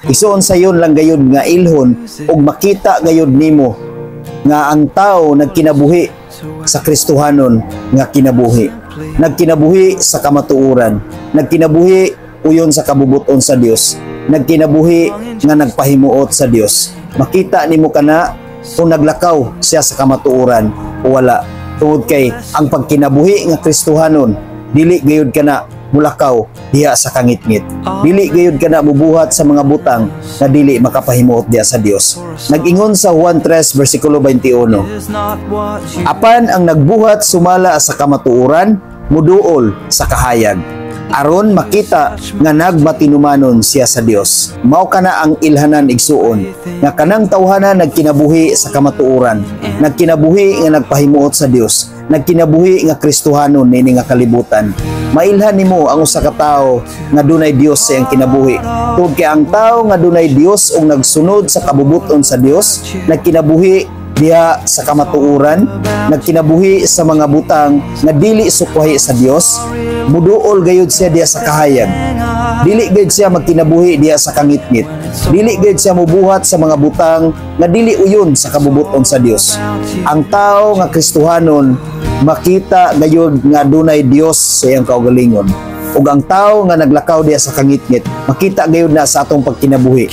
Isuon sayon lang gayud nga ilhon ug makita gayud nimo nga ang tao nagkinabuhi sa Kristohanon nga kinabuhi. Nagkinabuhi sa kamatuoran, nagkinabuhi uyon sa kabubuton sa Dios, nagkinabuhi nga nagpahimuot sa Dios. Makita nimo kana kung naglakaw siya sa kamatuoran o wala. Tungod kay ang pagkinabuhi nga Kristohanon, dili gayud kana mulakaw diha sa kangitngit. Dili gayud kana mubuhat sa mga butang na dili makapahimuot diha sa Dios. Nag-ingon sa Juan 3 versikulo 21, apan ang nagbuhat sumala sa kamatuoran, muduol sa kahayag, aron makita nga nagmatinumanon siya sa Dios. Mao kana ang ilhanan igsuon nga kanang tawhana nagkinabuhi sa kamatuoran, nagkinabuhi nga nagpahimuot sa Dios, nagkinabuhi nga Kristohanon nini nga kalibutan. Mailhan nimo ang usa ka tawo nga dunay Dios sa iyang kinabuhi. Tungod kay ang tawo nga dunay Dios ug nagsunod sa kabubuton sa Dios, nagkinabuhi diha sa kamatuoran, nagkinabuhi sa mga butang nga dili sukwahi sa Dios, muduol gayud siya diha sa kahayag. Dili gayud siya magkinabuhi diha sa kangitngit. Dili gayud siya mubuhat sa mga butang nga dili uyon sa kabubuton sa Dios. Ang tao nga Kristohanon makita gayud nga dunay Dios sa iyang kaugalingon. Ug ang tao nga naglakaw diha sa kangitngit, makita gayud na sa atong pagkinabuhi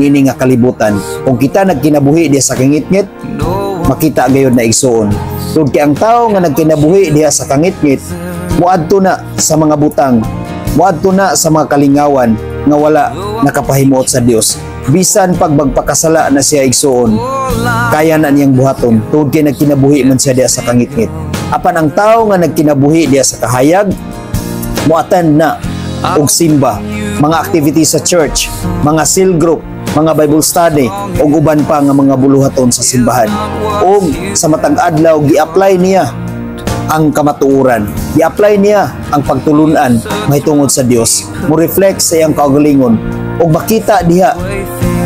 ini nga kalibutan. Kung kita nagkinabuhi diha sa kangitngit, makita gayud na igsuon. Tungod kay ang tao nga nagkinabuhi diha sa kangitngit, muadto na sa mga butang, muadto na sa mga kalingawan nga wala nakapahimuot sa Dios. Bisan pag magpakasala na siya igsuon, kaya na niyang buhaton. Tungod kay nagkinabuhi man siya diha sa kangitngit. Apan ang tao nga nagkinabuhi diha sa kahayag, muatan na og simba, mga activities sa church, mga cell group, mga Bible study ug uban pa nga mga buluhaton sa simbahan. Ug sa matag adlaw gi-apply niya ang kamatuoran, gi-apply niya ang pagtulunan mahitungod sa Dios, mo reflect sa iyang kaugalingon ug makita diha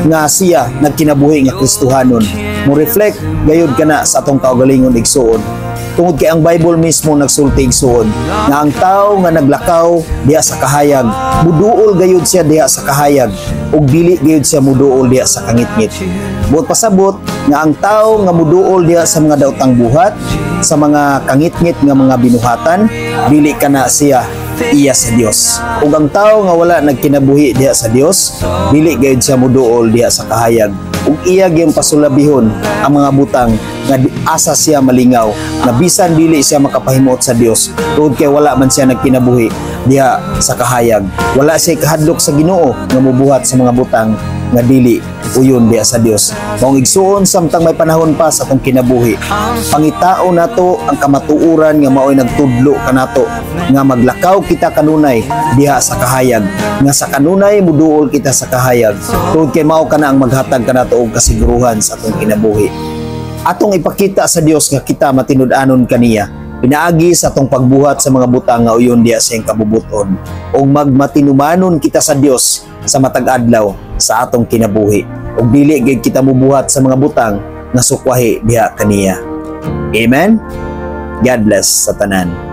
nga siya nagkinabuhi nga Kristohanon, mo reflect gayud kana sa atong kaugalingon igsuon. Tungod kay ang Bible mismo nagsulti igsuon nga ang tao nga naglakaw diha sa kahayag, muduol gayud siya diha sa kahayag ug dili gayud siya muduol diha sa kangitngit. Buot pasabot nga ang tao nga muduol diha sa mga daotang buhat, sa mga kangitngit nga mga binuhatan, dili kana siya iya sa Dios. Ug ang tao nga wala nagkinabuhi diha sa Dios, dili gayud siya muduol diha sa kahayag. Ug iya gyud pasulabihon ang mga butang nga asa siya malingaw, na bisan dili siya makapahimuot sa Dios, tungod kay wala man siya nagkinabuhi diha sa kahayag. Wala siya kahadlok sa Ginoo nga mubuhat sa mga butang nga dili uyon diha sa Dios. Maong igsuon samtang may panahon pa sa atong kinabuhi, pangitao nato ang kamatuoran nga mao'y nagtudlo kanato nga maglakaw kita kanunay diha sa kahayag, nga sa kanunay muduol kita sa kahayag, tungod kay mao kana ang maghatag kanato og kasiguruhan sa atong kinabuhi. Atong ipakita sa Dios nga kita matinud-anon kaniya, pinaagi sa atong pagbuhat sa mga butang nga uyon diha sa iyang kabubuton, ug magmatinumanon kita sa Dios sa matag adlaw sa atong kinabuhi, ug dili gyud kita mubuhat sa mga butang nga sukwahi diha kaniya. Amen. God bless sa tanan.